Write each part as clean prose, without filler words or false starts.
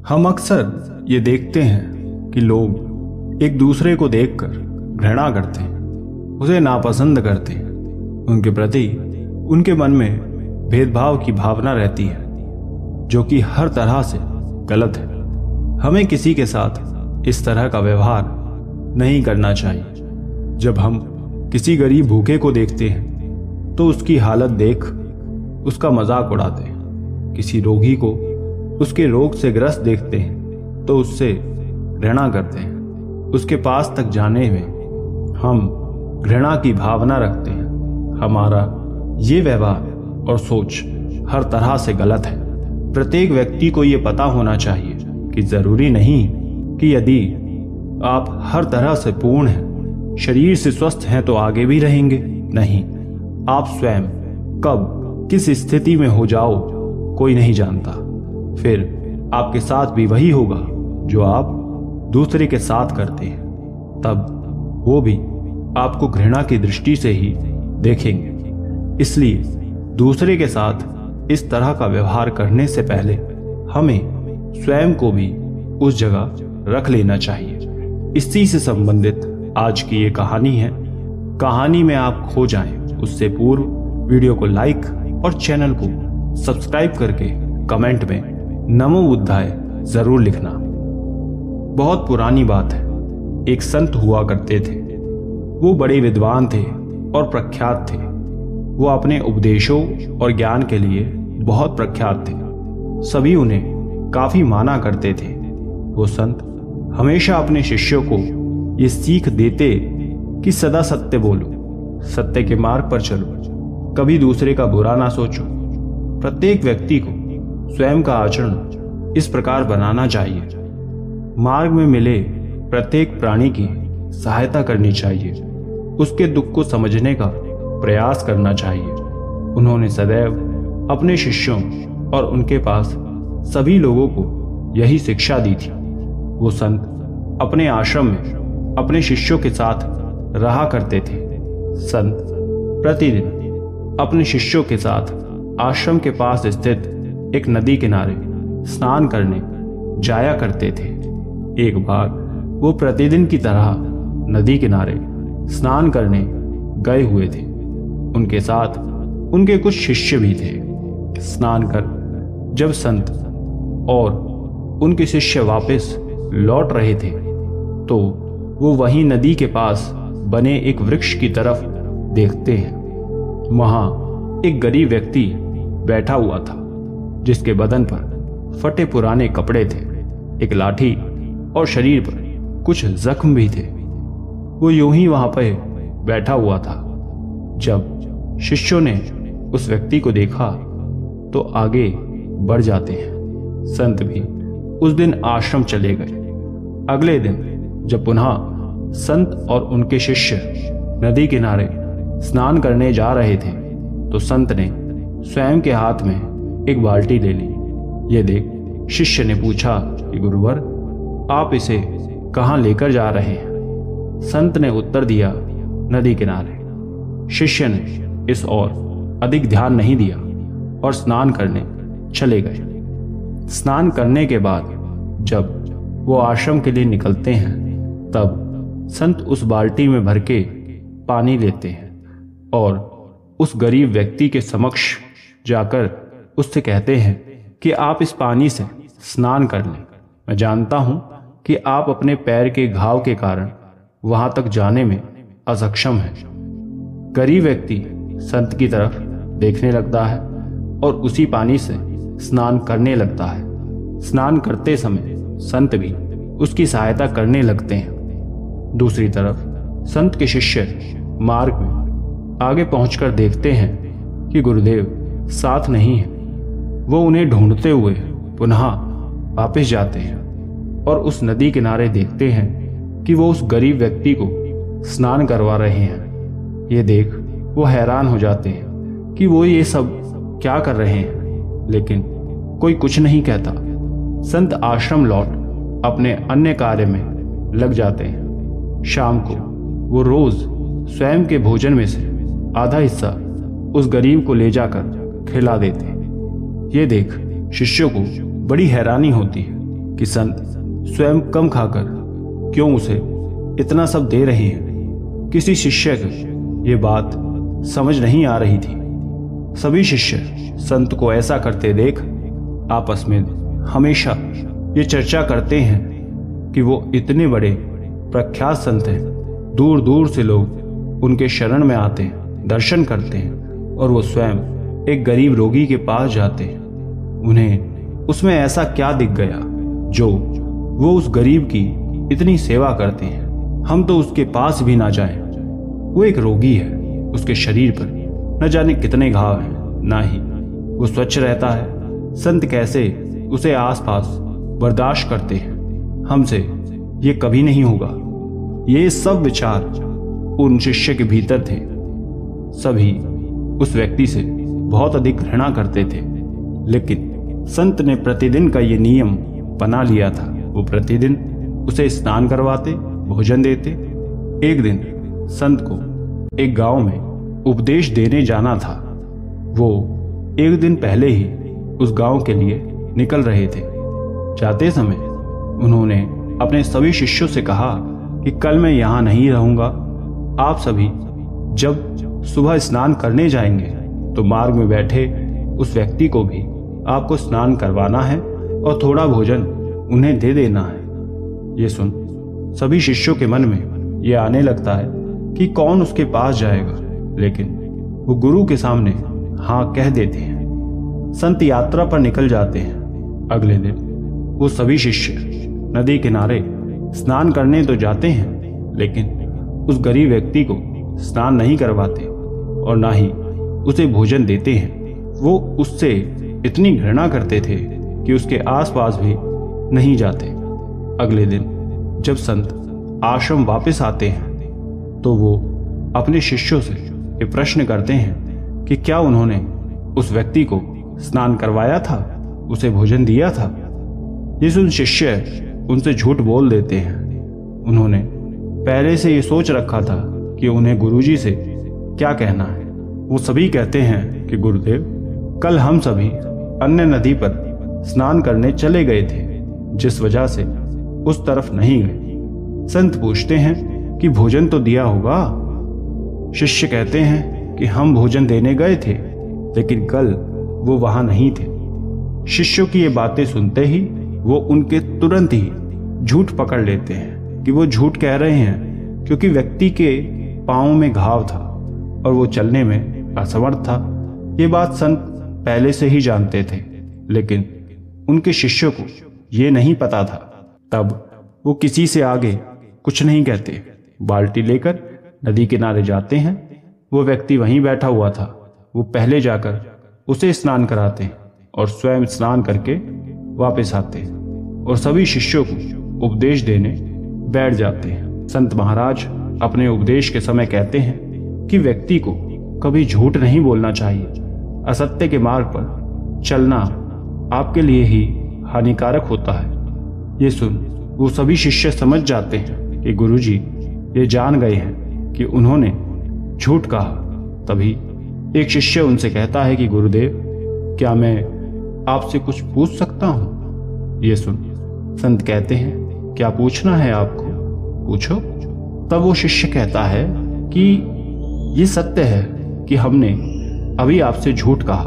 हम अक्सर ये देखते हैं कि लोग एक दूसरे को देखकर घृणा करते हैं, उसे नापसंद करते हैं, उनके प्रति उनके मन में भेदभाव की भावना रहती है, जो कि हर तरह से गलत है। हमें किसी के साथ इस तरह का व्यवहार नहीं करना चाहिए। जब हम किसी गरीब भूखे को देखते हैं तो उसकी हालत देख उसका मजाक उड़ाते हैं। किसी रोगी को उसके रोग से ग्रस्त देखते हैं तो उससे घृणा करते हैं। उसके पास तक जाने में हम घृणा की भावना रखते हैं। हमारा ये व्यवहार और सोच हर तरह से गलत है। प्रत्येक व्यक्ति को ये पता होना चाहिए कि जरूरी नहीं कि यदि आप हर तरह से पूर्ण हैं, शरीर से स्वस्थ हैं तो आगे भी रहेंगे। नहीं, आप स्वयं कब किस स्थिति में हो जाओ कोई नहीं जानता। फिर आपके साथ भी वही होगा जो आप दूसरे के साथ करते हैं। तब वो भी आपको घृणा की दृष्टि से ही देखेंगे। इसलिए दूसरे के साथ इस तरह का व्यवहार करने से पहले हमें स्वयं को भी उस जगह रख लेना चाहिए। इसी से संबंधित आज की ये कहानी है। कहानी में आप खो जाएं उससे पूर्व वीडियो को लाइक और चैनल को सब्सक्राइब करके कमेंट में नमो बुद्धाय जरूर लिखना। बहुत पुरानी बात है। एक संत हुआ करते थे। वो बड़े विद्वान थे और प्रख्यात थे। वो अपने उपदेशों और ज्ञान के लिए बहुत प्रख्यात थे। सभी उन्हें काफी माना करते थे। वो संत हमेशा अपने शिष्यों को ये सीख देते कि सदा सत्य बोलो, सत्य के मार्ग पर चलो, कभी दूसरे का बुरा ना सोचो। प्रत्येक व्यक्ति को स्वयं का आचरण इस प्रकार बनाना चाहिए। मार्ग में मिले प्रत्येक प्राणी की सहायता करनी चाहिए। उसके दुख को समझने का प्रयास करना चाहिए। उन्होंने सदैव अपने शिष्यों और उनके पास सभी लोगों को यही शिक्षा दी थी। वो संत अपने आश्रम में अपने शिष्यों के साथ रहा करते थे। संत प्रतिदिन अपने शिष्यों के साथ आश्रम के पास स्थित एक नदी किनारे स्नान करने जाया करते थे। एक बार वो प्रतिदिन की तरह नदी किनारे स्नान करने गए हुए थे। उनके साथ उनके कुछ शिष्य भी थे। स्नान कर जब संत और उनके शिष्य वापस लौट रहे थे तो वो वहीं नदी के पास बने एक वृक्ष की तरफ देखते हैं। वहां एक गरीब व्यक्ति बैठा हुआ था, जिसके बदन पर फटे पुराने कपड़े थे, एक लाठी और शरीर पर कुछ जख्म भी थे। वो यूं ही वहां पर बैठा हुआ था। जब शिष्यों ने उस व्यक्ति को देखा तो आगे बढ़ जाते हैं। संत भी उस दिन आश्रम चले गए। अगले दिन जब पुनः संत और उनके शिष्य नदी किनारे स्नान करने जा रहे थे तो संत ने स्वयं के हाथ में एक बाल्टी ले ली। ये देख शिष्य ने पूछा कि गुरुवर, आप इसे कहाँ लेकर जा रहे हैं? संत ने उत्तर दिया, नदी किनारे। शिष्य ने इस ओर अधिक ध्यान नहीं दिया और स्नान करने चले गए। स्नान करने के बाद जब वो आश्रम के लिए निकलते हैं तब संत उस बाल्टी में भर के पानी लेते हैं और उस गरीब व्यक्ति के समक्ष जाकर उससे कहते हैं कि आप इस पानी से स्नान कर लें। मैं जानता हूं कि आप अपने पैर के घाव के कारण वहां तक जाने में असक्षम हैं। गरीब व्यक्ति संत की तरफ देखने लगता है और उसी पानी से स्नान करने लगता है। स्नान करते समय संत भी उसकी सहायता करने लगते हैं। दूसरी तरफ संत के शिष्य मार्ग में आगे पहुंचकर देखते हैं कि गुरुदेव साथ नहीं है। वो उन्हें ढूंढते हुए पुनः वापस जाते हैं और उस नदी किनारे देखते हैं कि वो उस गरीब व्यक्ति को स्नान करवा रहे हैं। ये देख वो हैरान हो जाते हैं कि वो ये सब क्या कर रहे हैं, लेकिन कोई कुछ नहीं कहता। संत आश्रम लौट अपने अन्य कार्य में लग जाते हैं। शाम को वो रोज स्वयं के भोजन में से आधा हिस्सा उस गरीब को ले जाकर खिला देते हैं। ये देख शिष्यों को बड़ी हैरानी होती है। कि संत स्वयं कम खाकर क्यों उसे इतना सब दे रहे हैं। किसी शिष्य को ये बात समझ नहीं आ रही थी। सभी शिष्य संत को ऐसा करते देख आपस में हमेशा ये चर्चा करते हैं कि वो इतने बड़े प्रख्यात संत हैं। दूर दूर से लोग उनके शरण में आते हैं, दर्शन करते हैं और वो स्वयं एक गरीब रोगी के पास जाते हैं। उन्हें उसमें ऐसा क्या दिख गया जो वो उस गरीब की इतनी सेवा करते हैं। हम तो उसके पास भी ना जाएं। वो एक रोगी है, उसके शरीर पर न जाने कितने घाव हैं, ना ही वो स्वच्छ रहता है। संत कैसे उसे आसपास बर्दाश्त करते हैं। हमसे ये कभी नहीं होगा। ये सब विचार उन शिष्य के भीतर थे। सभी उस व्यक्ति से बहुत अधिक घृणा करते थे, लेकिन संत ने प्रतिदिन का ये नियम बना लिया था। वो प्रतिदिन उसे स्नान करवाते, भोजन देते। एक दिन संत को एक गांव में उपदेश देने जाना था। वो एक दिन पहले ही उस गांव के लिए निकल रहे थे। जाते समय उन्होंने अपने सभी शिष्यों से कहा कि कल मैं यहाँ नहीं रहूंगा। आप सभी जब सुबह स्नान करने जाएंगे तो मार्ग में बैठे उस व्यक्ति को भी आपको स्नान करवाना है और थोड़ा भोजन उन्हें दे देना है। ये सुन सभी शिष्यों के मन में ये आने लगता है कि कौन उसके पास जाएगा, लेकिन वो गुरु के सामने हाँ कह देते हैं। संत यात्रा पर निकल जाते हैं। अगले दिन वो सभी शिष्य नदी किनारे स्नान करने तो जाते हैं, लेकिन उस गरीब व्यक्ति को स्नान नहीं करवाते और ना ही उसे भोजन देते हैं। वो उससे इतनी घृणा करते थे कि उसके आसपास भी नहीं जाते। अगले दिन जब संत आश्रम वापस आते हैं तो वो अपने शिष्यों से ये प्रश्न करते हैं कि क्या उन्होंने उस व्यक्ति को स्नान करवाया था, उसे भोजन दिया था। ये सुन शिष्य उनसे झूठ बोल देते हैं। उन्होंने पहले से ये सोच रखा था कि उन्हें गुरुजी से क्या कहना है। वो सभी कहते हैं कि गुरुदेव, कल हम सभी अन्य नदी पर स्नान करने चले गए थे, जिस वजह से उस तरफ नहीं गए। संत पूछते हैं कि भोजन तो दिया होगा। शिष्य कहते हैं कि हम भोजन देने गए थे, लेकिन कल वो वहां नहीं थे। शिष्यों की ये बातें सुनते ही वो उनके तुरंत ही झूठ पकड़ लेते हैं कि वो झूठ कह रहे हैं, क्योंकि व्यक्ति के पांव में घाव था और वो चलने में असमर्थ था। ये बात संत पहले से ही जानते थे, लेकिन उनके शिष्यों को ये नहीं पता था। तब वो किसी से आगे कुछ नहीं कहते। बाल्टी लेकर नदी किनारे जाते हैं। वो व्यक्ति वहीं बैठा हुआ था। वो पहले जाकर उसे स्नान कराते और स्वयं स्नान करके वापस आते और सभी शिष्यों को उपदेश देने बैठ जाते हैं। संत महाराज अपने उपदेश के समय कहते हैं कि व्यक्ति को कभी झूठ नहीं बोलना चाहिए। असत्य के मार्ग पर चलना आपके लिए ही हानिकारक होता है। ये सुन वो सभी शिष्य समझ जाते हैं कि गुरुजी ये जान गए हैं कि उन्होंने झूठ कहा। तभी एक शिष्य उनसे कहता है कि गुरुदेव, क्या मैं आपसे कुछ पूछ सकता हूं? ये सुन संत कहते हैं, क्या पूछना है आपको? पूछो। तब वो शिष्य कहता है कि ये सत्य है कि हमने अभी आपसे झूठ कहा,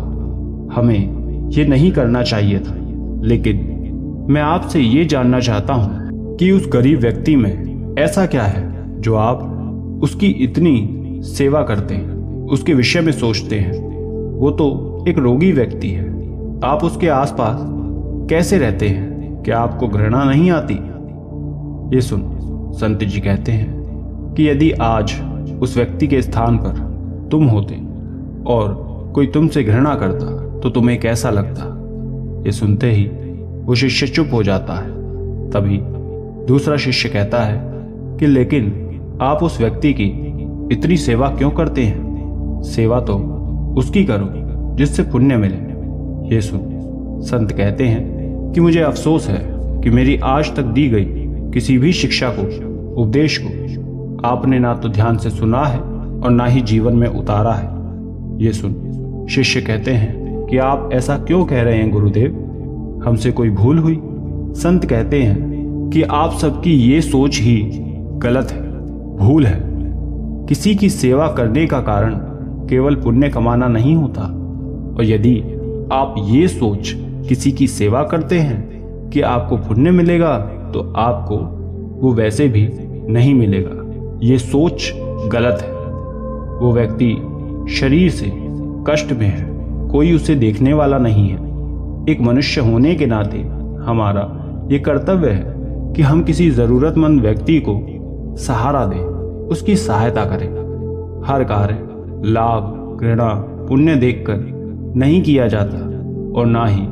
हमें ये नहीं करना चाहिए था, लेकिन मैं आपसे ये जानना चाहता हूं कि उस गरीब व्यक्ति में ऐसा क्या है जो आप उसकी इतनी सेवा करते हैं, उसके विषय में सोचते हैं। वो तो एक रोगी व्यक्ति है, आप उसके आसपास कैसे रहते हैं? क्या आपको घृणा नहीं आती? ये सुन संत जी कहते हैं कि यदि आज उस व्यक्ति के स्थान पर तुम होते और कोई तुमसे घृणा करता तो तुम्हें कैसा लगता? ये सुनते ही वो शिष्य चुप हो जाता है। तभी दूसरा शिष्य कहता है कि लेकिन आप उस व्यक्ति की इतनी सेवा क्यों करते हैं? सेवा तो उसकी करो जिससे पुण्य मिले। ये सुन संत कहते हैं कि मुझे अफसोस है कि मेरी आज तक दी गई किसी भी शिक्षा को, उपदेश को आपने ना तो ध्यान से सुना है और ना ही जीवन में उतारा है। ये सुन शिष्य कहते हैं कि आप ऐसा क्यों कह रहे हैं गुरुदेव? हमसे कोई भूल हुई? संत कहते हैं कि आप सबकी ये सोच ही गलत है, भूल है। किसी की सेवा करने का कारण केवल पुण्य कमाना नहीं होता, और यदि आप ये सोच किसी की सेवा करते हैं कि आपको पुण्य मिलेगा, तो आपको वो वैसे भी नहीं मिलेगा। ये सोच गलत है। वो व्यक्ति शरीर से कष्ट में है, कोई उसे देखने वाला नहीं है। एक मनुष्य होने के नाते हमारा ये कर्तव्य है कि हम किसी जरूरतमंद व्यक्ति को सहारा दें, उसकी सहायता करें। हर कार्य लाभ, घृणा, पुण्य देखकर नहीं किया जाता, और ना ही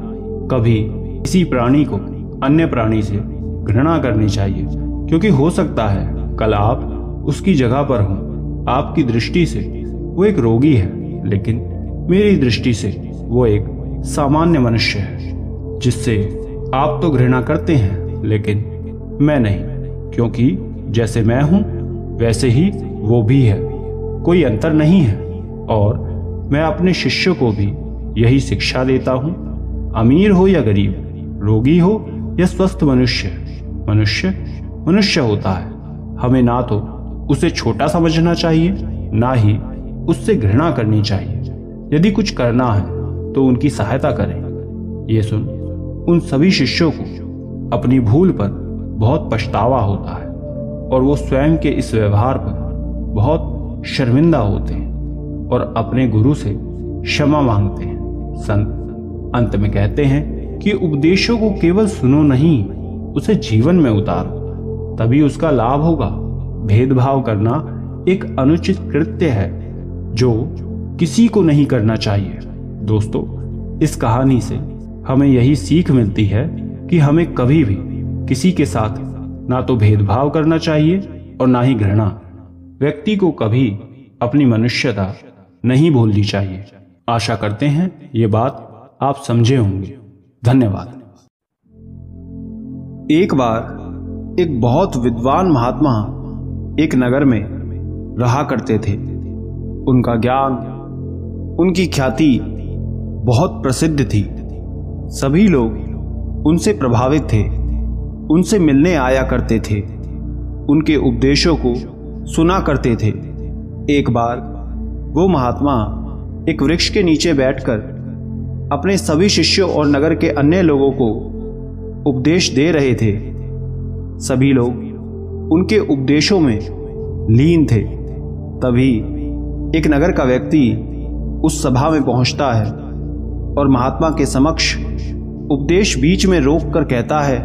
कभी किसी प्राणी को अन्य प्राणी से घृणा करनी चाहिए, क्योंकि हो सकता है कल आप उसकी जगह पर हों। आपकी दृष्टि से वो एक रोगी है, लेकिन मेरी दृष्टि से वो एक सामान्य मनुष्य है, जिससे आप तो घृणा करते हैं, लेकिन मैं नहीं, क्योंकि जैसे मैं हूं वैसे ही वो भी है, कोई अंतर नहीं है। और मैं अपने शिष्य को भी यही शिक्षा देता हूं। अमीर हो या गरीब, रोगी हो या स्वस्थ मनुष्य, मनुष्य मनुष्य होता है। हमें ना तो उसे छोटा समझना चाहिए, ना ही उससे घृणा करनी चाहिए। यदि कुछ करना है तो उनकी सहायता करें। ये सुन उन सभी शिष्यों को अपनी भूल पर बहुत पछतावा होता है, और वो स्वयं के इस व्यवहार पर बहुत शर्मिंदा होते हैं और अपने गुरु से क्षमा मांगते हैं। संत अंत में कहते हैं कि उपदेशों को केवल सुनो नहीं, उसे जीवन में उतारो, तभी उसका लाभ होगा। भेदभाव करना एक अनुचित कृत्य है जो किसी को नहीं करना चाहिए। दोस्तों, इस कहानी से हमें यही सीख मिलती है कि हमें कभी भी किसी के साथ ना तो भेदभाव करना चाहिए और ना ही घृणा। व्यक्ति को कभी अपनी मनुष्यता नहीं भूलनी चाहिए। आशा करते हैं ये बात आप समझे होंगे। धन्यवाद। एक बार एक बहुत विद्वान महात्मा एक नगर में रहा करते थे। उनका ज्ञान, उनकी ख्याति बहुत प्रसिद्ध थी। सभी लोग उनसे प्रभावित थे, उनसे मिलने आया करते थे, उनके उपदेशों को सुना करते थे। एक बार वो महात्मा एक वृक्ष के नीचे बैठकर अपने सभी शिष्यों और नगर के अन्य लोगों को उपदेश दे रहे थे। सभी लोग उनके उपदेशों में लीन थे। तभी एक नगर का व्यक्ति उस सभा में पहुंचता है और महात्मा के समक्ष उपदेश बीच में रोक कर कहता है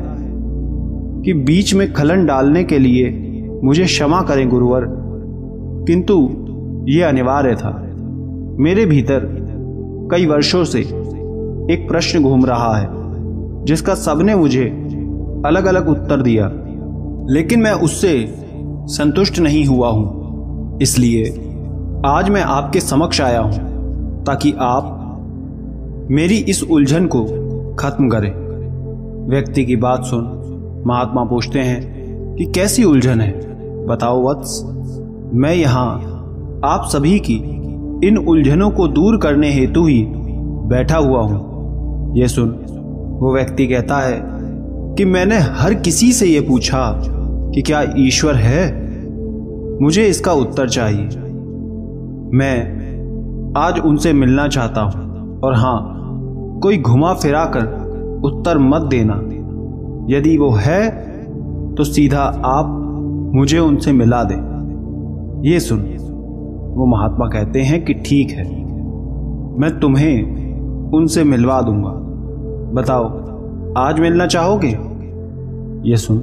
कि बीच में खलन डालने के लिए मुझे क्षमा करें गुरुवर, किंतु यह अनिवार्य था। मेरे भीतर कई वर्षों से एक प्रश्न घूम रहा है जिसका सबने मुझे अलग अलग उत्तर दिया, लेकिन मैं उससे संतुष्ट नहीं हुआ हूं। इसलिए आज मैं आपके समक्ष आया हूं ताकि आप मेरी इस उलझन को खत्म करें। व्यक्ति की बात सुन महात्मा पूछते हैं कि कैसी उलझन है, बताओ वत्स। मैं यहाँ आप सभी की इन उलझनों को दूर करने हेतु ही बैठा हुआ हूं। यह सुन वो व्यक्ति कहता है कि मैंने हर किसी से यह पूछा कि क्या ईश्वर है, मुझे इसका उत्तर चाहिए। मैं आज उनसे मिलना चाहता हूं, और हां, कोई घुमा फिरा कर उत्तर मत देना। यदि वो है तो सीधा आप मुझे उनसे मिला दें। ये सुन वो महात्मा कहते हैं कि ठीक है, मैं तुम्हें उनसे मिलवा दूंगा। बताओ, आज मिलना चाहोगे? ये सुन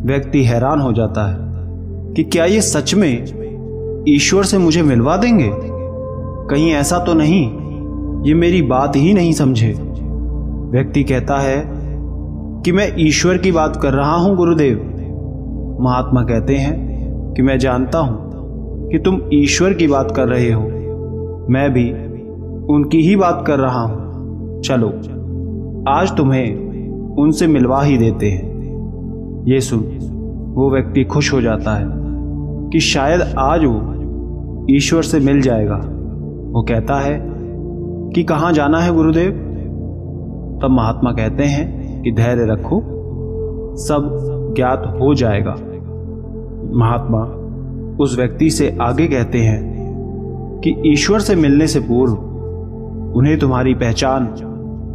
व्यक्ति हैरान हो जाता है कि क्या ये सच में ईश्वर से मुझे मिलवा देंगे? कहीं ऐसा तो नहीं ये मेरी बात ही नहीं समझे। व्यक्ति कहता है कि मैं ईश्वर की बात कर रहा हूं गुरुदेव। महात्मा कहते हैं कि मैं जानता हूं कि तुम ईश्वर की बात कर रहे हो, मैं भी उनकी ही बात कर रहा हूं। चलो आज तुम्हें उनसे मिलवा ही देते हैं। ये सुन वो व्यक्ति खुश हो जाता है कि शायद आज वो ईश्वर से मिल जाएगा। वो कहता है कि कहाँ जाना है गुरुदेव? तब महात्मा कहते हैं कि धैर्य रखो, सब ज्ञात हो जाएगा। महात्मा उस व्यक्ति से आगे कहते हैं कि ईश्वर से मिलने से पूर्व उन्हें तुम्हारी पहचान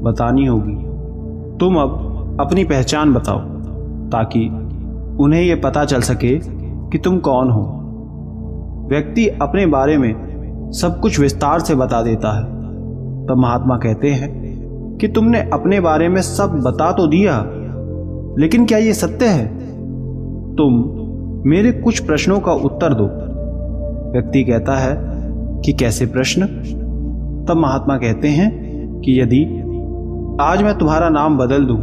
बतानी होगी। तुम अब अपनी पहचान बताओ ताकि उन्हें यह पता चल सके कि तुम कौन हो। व्यक्ति अपने बारे में सब कुछ विस्तार से बता देता है। तब महात्मा कहते हैं कि तुमने अपने बारे में सब बता तो दिया, लेकिन क्या यह सत्य है? तुम मेरे कुछ प्रश्नों का उत्तर दो। व्यक्ति कहता है कि कैसे प्रश्न? तब महात्मा कहते हैं कि यदि आज मैं तुम्हारा नाम बदल दूं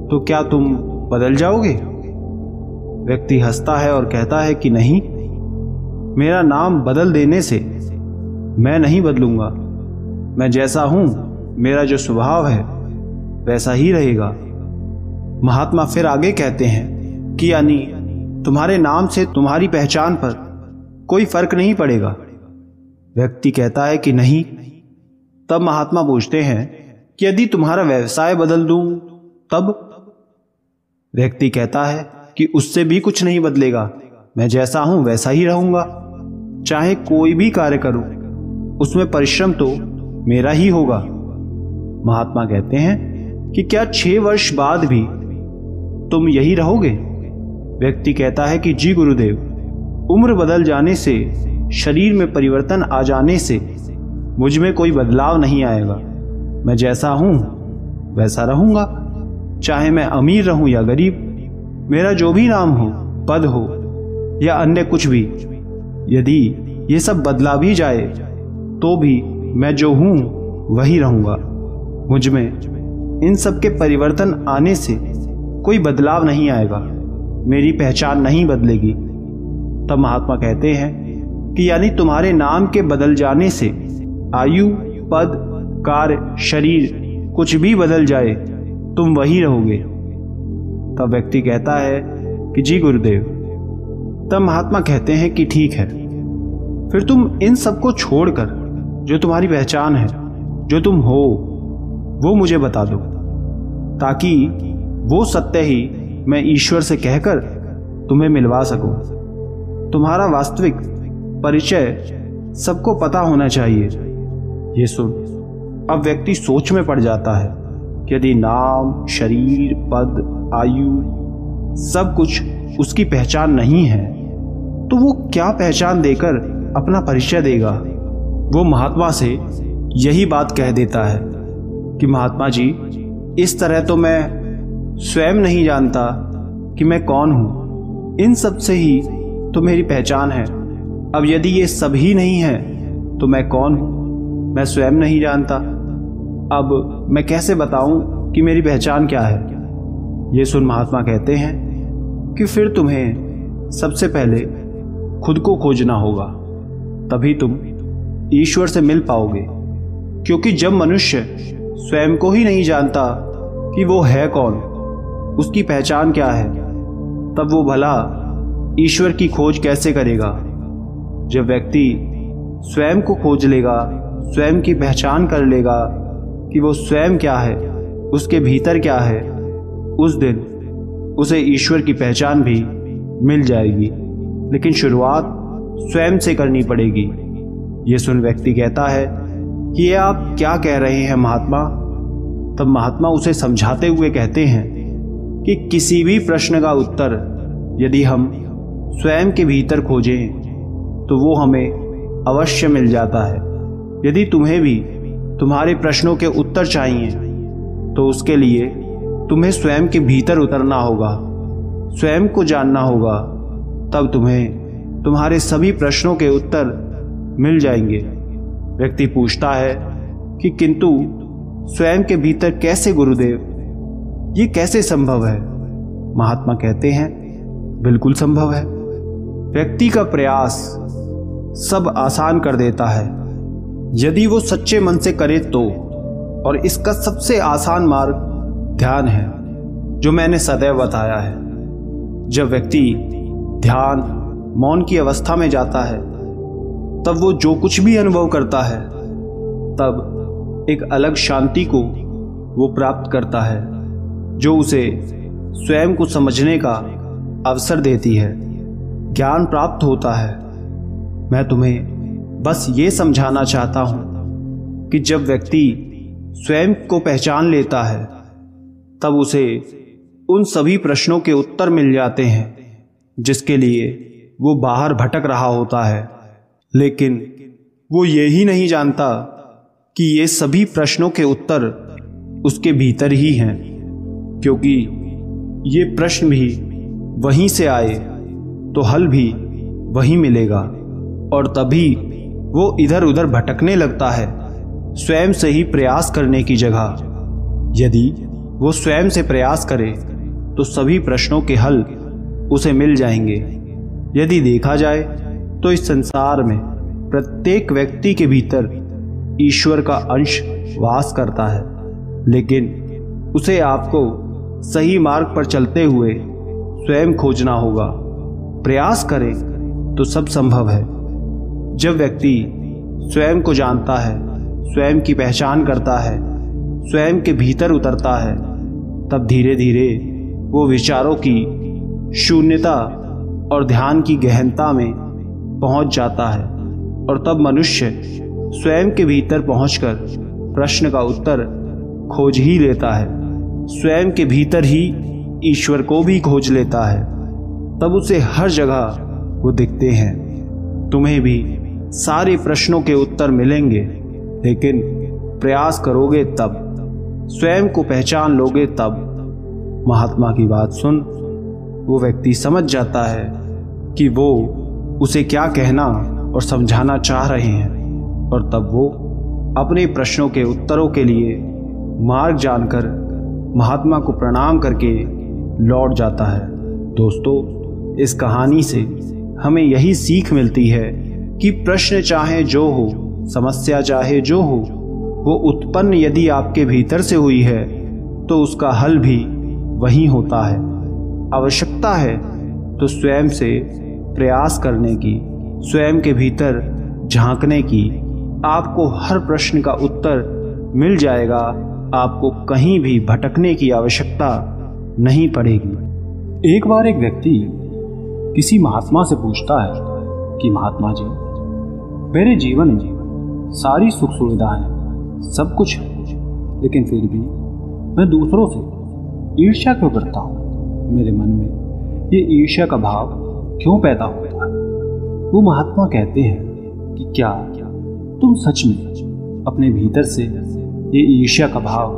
तो क्या तुम बदल जाओगे? व्यक्ति हंसता है और कहता है कि नहीं, मेरा नाम बदल देने से मैं नहीं बदलूंगा। मैं जैसा हूं, मेरा जो स्वभाव है वैसा ही रहेगा। महात्मा फिर आगे कहते हैं कि यानी तुम्हारे नाम से तुम्हारी पहचान पर कोई फर्क नहीं पड़ेगा। व्यक्ति कहता है कि नहीं। तब महात्मा पूछते हैं कि यदि तुम्हारा व्यवसाय बदल दूं तब? व्यक्ति कहता है कि उससे भी कुछ नहीं बदलेगा। मैं जैसा हूं वैसा ही रहूंगा। चाहे कोई भी कार्य करूं, उसमें परिश्रम तो मेरा ही होगा। महात्मा कहते हैं कि क्या 6 वर्ष बाद भी तुम यही रहोगे? व्यक्ति कहता है कि जी गुरुदेव, उम्र बदल जाने से, शरीर में परिवर्तन आ जाने से मुझ में कोई बदलाव नहीं आएगा। मैं जैसा हूं वैसा रहूंगा। चाहे मैं अमीर रहूं या गरीब, मेरा जो भी नाम हो, पद हो या अन्य कुछ भी, यदि ये सब बदला भी जाए तो भी मैं जो हूं वही रहूंगा। मुझ में इन सब के परिवर्तन आने से कोई बदलाव नहीं आएगा। मेरी पहचान नहीं बदलेगी। तब महात्मा कहते हैं कि यानी तुम्हारे नाम के बदल जाने से आयु, पद, कार्य, शरीर कुछ भी बदल जाए, तुम वही रहोगे। तब व्यक्ति कहता है कि जी गुरुदेव। तब महात्मा कहते हैं कि ठीक है, फिर तुम इन सब को छोड़कर जो तुम्हारी पहचान है, जो तुम हो, वो मुझे बता दो, ताकि वो सत्य ही मैं ईश्वर से कहकर तुम्हें मिलवा सकूं। तुम्हारा वास्तविक परिचय सबको पता होना चाहिए। ये सुन अब व्यक्ति सोच में पड़ जाता है कि यदि नाम, शरीर, पद, आयु सब कुछ उसकी पहचान नहीं है तो वो क्या पहचान देकर अपना परिचय देगा। वो महात्मा से यही बात कह देता है कि महात्मा जी, इस तरह तो मैं स्वयं नहीं जानता कि मैं कौन हूं। इन सब से ही तो मेरी पहचान है। अब यदि ये सब ही नहीं है तो मैं कौन हूं? मैं स्वयं नहीं जानता। अब मैं कैसे बताऊं कि मेरी पहचान क्या है? ये सुन महात्मा कहते हैं कि फिर तुम्हें सबसे पहले खुद को खोजना होगा, तभी तुम ईश्वर से मिल पाओगे। क्योंकि जब मनुष्य स्वयं को ही नहीं जानता कि वो है कौन, उसकी पहचान क्या है, तब वो भला ईश्वर की खोज कैसे करेगा। जब व्यक्ति स्वयं को खोज लेगा, स्वयं की पहचान कर लेगा कि वो स्वयं क्या है, उसके भीतर क्या है, उस दिन उसे ईश्वर की पहचान भी मिल जाएगी। लेकिन शुरुआत स्वयं से करनी पड़ेगी। ये सुन व्यक्ति कहता है कि ये आप क्या कह रहे हैं महात्मा? तब महात्मा उसे समझाते हुए कहते हैं कि किसी भी प्रश्न का उत्तर यदि हम स्वयं के भीतर खोजें तो वो हमें अवश्य मिल जाता है। यदि तुम्हें भी तुम्हारे प्रश्नों के उत्तर चाहिए तो उसके लिए तुम्हें स्वयं के भीतर उतरना होगा, स्वयं को जानना होगा। तब तुम्हें तुम्हारे सभी प्रश्नों के उत्तर मिल जाएंगे। व्यक्ति पूछता है कि किंतु स्वयं के भीतर कैसे गुरुदेव? ये कैसे संभव है? महात्मा कहते हैं बिल्कुल संभव है। व्यक्ति का प्रयास सब आसान कर देता है यदि वो सच्चे मन से करे तो। और इसका सबसे आसान मार्ग ध्यान है, जो मैंने सदैव बताया है। जब व्यक्ति ध्यान, मौन की अवस्था में जाता है तब वो जो कुछ भी अनुभव करता है तब एक अलग शांति को वो प्राप्त करता है, जो उसे स्वयं को समझने का अवसर देती है, ज्ञान प्राप्त होता है। मैं तुम्हें बस ये समझाना चाहता हूं कि जब व्यक्ति स्वयं को पहचान लेता है तब उसे उन सभी प्रश्नों के उत्तर मिल जाते हैं जिसके लिए वो बाहर भटक रहा होता है, लेकिन वो ये ही नहीं जानता कि ये सभी प्रश्नों के उत्तर उसके भीतर ही हैं, क्योंकि ये प्रश्न भी वहीं से आए तो हल भी वहीं मिलेगा। और तभी वो इधर उधर भटकने लगता है स्वयं से ही प्रयास करने की जगह। यदि वो स्वयं से प्रयास करे तो सभी प्रश्नों के हल उसे मिल जाएंगे। यदि देखा जाए तो इस संसार में प्रत्येक व्यक्ति के भीतर ईश्वर का अंश वास करता है, लेकिन उसे आपको सही मार्ग पर चलते हुए स्वयं खोजना होगा। प्रयास करें तो सब संभव है। जब व्यक्ति स्वयं को जानता है, स्वयं की पहचान करता है, स्वयं के भीतर उतरता है, तब धीरे धीरे वो विचारों की शून्यता और ध्यान की गहनता में पहुंच जाता है। और तब मनुष्य स्वयं के भीतर पहुंचकर प्रश्न का उत्तर खोज ही लेता है, स्वयं के भीतर ही ईश्वर को भी खोज लेता है। तब उसे हर जगह वो दिखते हैं। तुम्हें भी सारे प्रश्नों के उत्तर मिलेंगे, लेकिन प्रयास करोगे तब, स्वयं को पहचान लोगे तब। महात्मा की बात सुन वो व्यक्ति समझ जाता है कि वो उसे क्या कहना और समझाना चाह रहे हैं, और तब वो अपने प्रश्नों के उत्तरों के लिए मार्ग जानकर महात्मा को प्रणाम करके लौट जाता है। दोस्तों, इस कहानी से हमें यही सीख मिलती है कि प्रश्न चाहे जो हो, समस्या चाहे जो हो, वो उत्पन्न यदि आपके भीतर से हुई है तो उसका हल भी वही होता है। आवश्यकता है तो स्वयं से प्रयास करने की, स्वयं के भीतर झांकने की। आपको हर प्रश्न का उत्तर मिल जाएगा। आपको कहीं भी भटकने की आवश्यकता नहीं पड़ेगी। एक बार एक व्यक्ति किसी महात्मा से पूछता है कि महात्मा जी, मेरे जीवन में सारी सुख सुविधाएं, सब कुछ है, लेकिन फिर भी मैं दूसरों से ईर्ष्या क्यों करता हूँ? मेरे मन में ये ईर्ष्या का भाव क्यों पैदा होता है? वो महात्मा कहते हैं कि क्या तुम सच में अपने भीतर से ये ईर्ष्या का भाव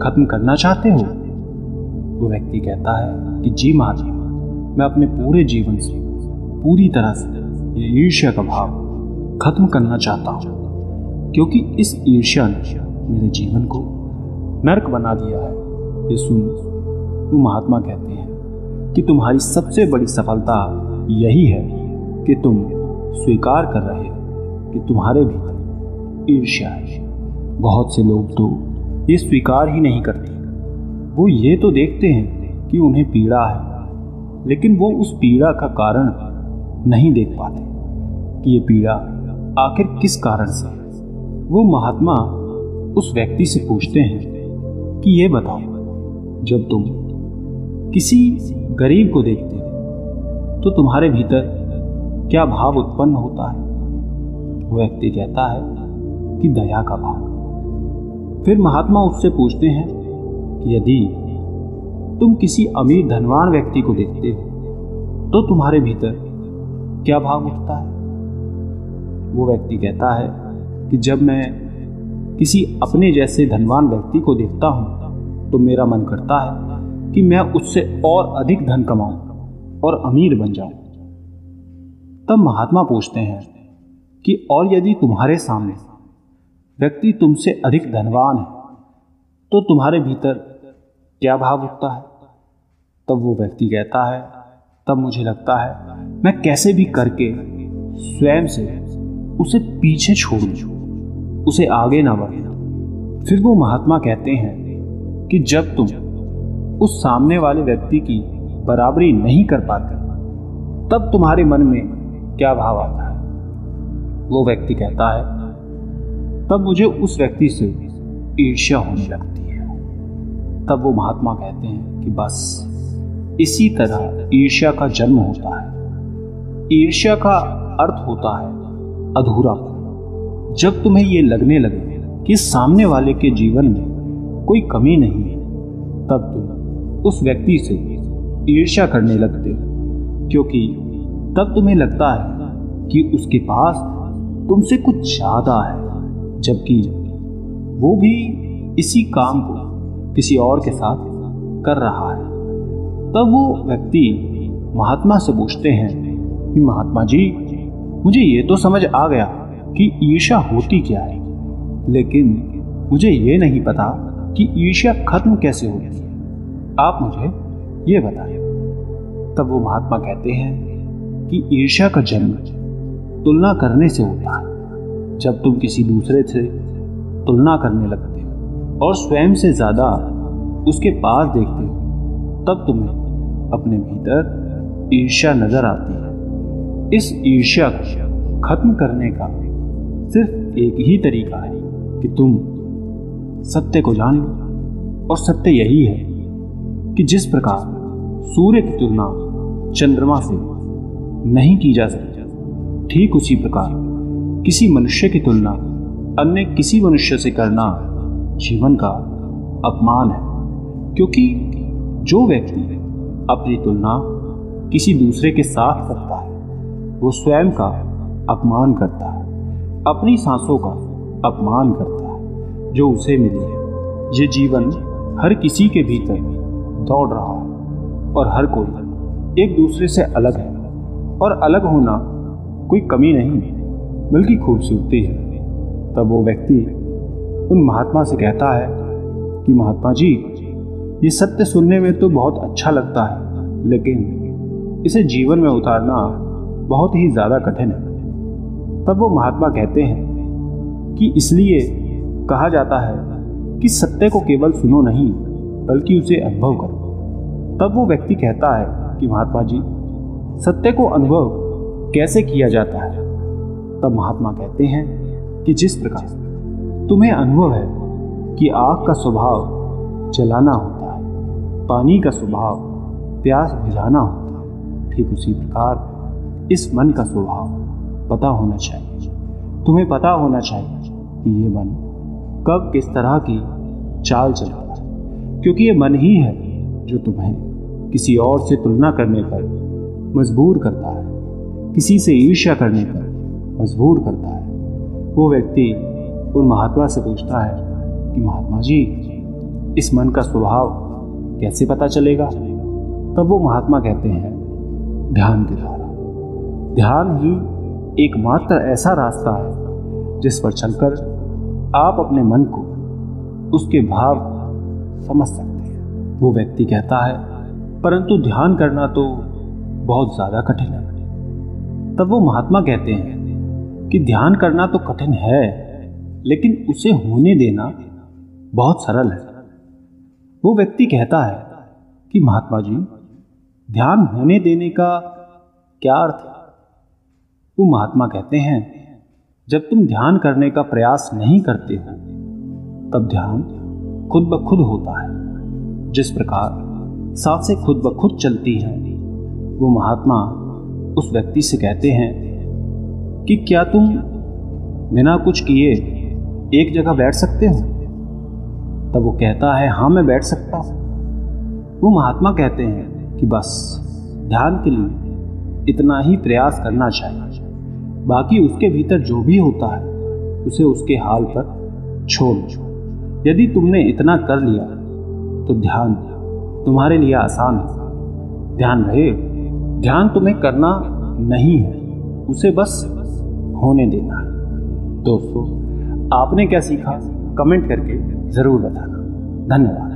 खत्म करना चाहते हो? वो व्यक्ति कहता है कि जी महात्मा, मैं अपने पूरे जीवन से पूरी तरह से ये ईर्ष्या का भाव खत्म करना चाहता हूँ, क्योंकि इस ईर्ष्या ने मेरे जीवन को नरक बना दिया है। ये सुन वो महात्मा कहते हैं कि तुम्हारी सबसे बड़ी सफलता यही है कि तुम स्वीकार कर रहे हो कि तुम्हारे भीतर ईर्ष्या है। बहुत से लोग तो ये स्वीकार ही नहीं करते। वो ये तो देखते हैं कि उन्हें पीड़ा है, लेकिन वो उस पीड़ा का कारण नहीं देख पाते कि ये पीड़ा आखिर किस कारण से है। वो महात्मा उस व्यक्ति से पूछते हैं कि ये बताओ, जब तुम किसी गरीब को देखते हो तो तुम्हारे भीतर क्या भाव उत्पन्न होता है? वो व्यक्ति कहता है कि दया का भाव। फिर महात्मा उससे पूछते हैं कि यदि तुम किसी अमीर धनवान व्यक्ति को देखते हो तो तुम्हारे भीतर क्या भाव उठता है? वो व्यक्ति कहता है कि जब मैं किसी अपने जैसे धनवान व्यक्ति को देखता हूं तो मेरा मन करता है कि मैं उससे और अधिक धन कमाऊं और अमीर बन जाऊं। तब महात्मा पूछते हैं कि और यदि तुम्हारे सामने व्यक्ति तुमसे अधिक धनवान है तो तुम्हारे भीतर क्या भाव उठता है? तब वो व्यक्ति कहता है, तब मुझे लगता है मैं कैसे भी करके स्वयं से उसे पीछे छोड़ दूं, उसे आगे ना बढ़ना। फिर वो महात्मा कहते हैं कि जब तुम उस सामने वाले व्यक्ति की बराबरी नहीं कर पाते तब तुम्हारे मन में क्या भाव आता है? वो व्यक्ति कहता है, तब मुझे उस व्यक्ति से ईर्ष्या होने लगती है। तब वो महात्मा कहते हैं कि बस इसी तरह ईर्ष्या का जन्म होता है। ईर्ष्या का अर्थ होता है अधूरापन। जब तुम्हें ये लगने लगे कि सामने वाले के जीवन में कोई कमी नहीं है, तब तुम उस व्यक्ति से ईर्ष्या करने लगते हो, क्योंकि तब तुम्हें लगता है कि उसके पास तुमसे कुछ ज्यादा है, जबकि वो भी इसी काम को किसी और के साथ कर रहा है। तब वो व्यक्ति महात्मा से पूछते हैं कि महात्मा जी, मुझे ये तो समझ आ गया कि ईर्ष्या होती क्या है, लेकिन मुझे ये नहीं पता कि ईर्ष्या खत्म कैसे होती है। आप मुझे ये बताएं। तब वो महात्मा कहते हैं कि ईर्ष्या का जन्म तुलना करने से होता है। जब तुम किसी दूसरे से तुलना करने लगते हो और स्वयं से ज्यादा उसके पास देखते हो, तब तुम्हें अपने भीतर ईर्ष्या नजर आती है। इस ईर्ष्या को खत्म करने का सिर्फ एक ही तरीका है कि तुम सत्य को जान लो, और सत्य यही है कि जिस प्रकार सूर्य की तुलना चंद्रमा से नहीं की जा सकती, ठीक उसी प्रकार किसी मनुष्य की तुलना अन्य किसी मनुष्य से करना जीवन का अपमान है। क्योंकि जो व्यक्ति अपनी तुलना किसी दूसरे के साथ करता है, वो स्वयं का अपमान करता है, अपनी सांसों का अपमान करता है जो उसे मिली है। ये जीवन हर किसी के भीतर दौड़ रहा है और हर कोई एक दूसरे से अलग है, और अलग होना कोई कमी नहीं बल्कि खूबसूरती है। तब वो व्यक्ति उन महात्मा से कहता है कि महात्मा जी, ये सत्य सुनने में तो बहुत अच्छा लगता है, लेकिन इसे जीवन में उतारना बहुत ही ज्यादा कठिन है। तब वो महात्मा कहते हैं कि इसलिए कहा जाता है कि सत्य को केवल सुनो नहीं बल्कि उसे अनुभव करो। तब वो व्यक्ति कहता है कि महात्मा जी, सत्य को अनुभव कैसे किया जाता है? तब महात्मा कहते हैं कि जिस प्रकार तुम्हें अनुभव है कि आग का स्वभाव जलाना होता है, पानी का स्वभाव प्यास बुझाना होता है, ठीक उसी प्रकार इस मन का स्वभाव पता होना चाहिए। तुम्हें पता होना चाहिए कि ये मन कब किस तरह की चाल चलता है, क्योंकि ये मन ही है जो तुम्हें किसी और से तुलना करने पर मजबूर करता है, किसी से ईर्ष्या करने पर मजबूर करता है। वो व्यक्ति उन महात्मा से पूछता है कि महात्मा जी, इस मन का स्वभाव कैसे पता चलेगा? तब वो महात्मा कहते हैं, ध्यान के द्वारा। ध्यान ही एकमात्र ऐसा रास्ता है जिस पर चलकर आप अपने मन को, उसके भाव को समझ सकते हैं। वो व्यक्ति कहता है, परंतु ध्यान करना तो बहुत ज्यादा कठिन है। तब वो महात्मा कहते हैं कि ध्यान करना तो कठिन है, लेकिन उसे होने देना बहुत सरल है। वो व्यक्ति कहता है कि महात्मा जी, ध्यान होने देने का क्या अर्थ है? वो महात्मा कहते हैं, जब तुम ध्यान करने का प्रयास नहीं करते हो, तब ध्यान खुद ब खुद होता है। जिस प्रकार सांसें खुद ब खुद चलती हैं, वो महात्मा उस व्यक्ति से कहते हैं कि क्या तुम बिना कुछ किए एक जगह बैठ सकते हो? तब वो कहता है, हाँ, मैं बैठ सकता हूं। वो महात्मा कहते हैं कि बस ध्यान के लिए इतना ही प्रयास करना चाहिए, बाकी उसके भीतर जो भी होता है उसे उसके हाल पर छोड़ दो। यदि तुमने इतना कर लिया तो ध्यान तुम्हारे लिए आसान है। ध्यान रहे, ध्यान तुम्हें करना नहीं है, उसे बस होने देना है। दोस्तों, आपने क्या सीखा कमेंट करके जरूर बताना। धन्यवाद।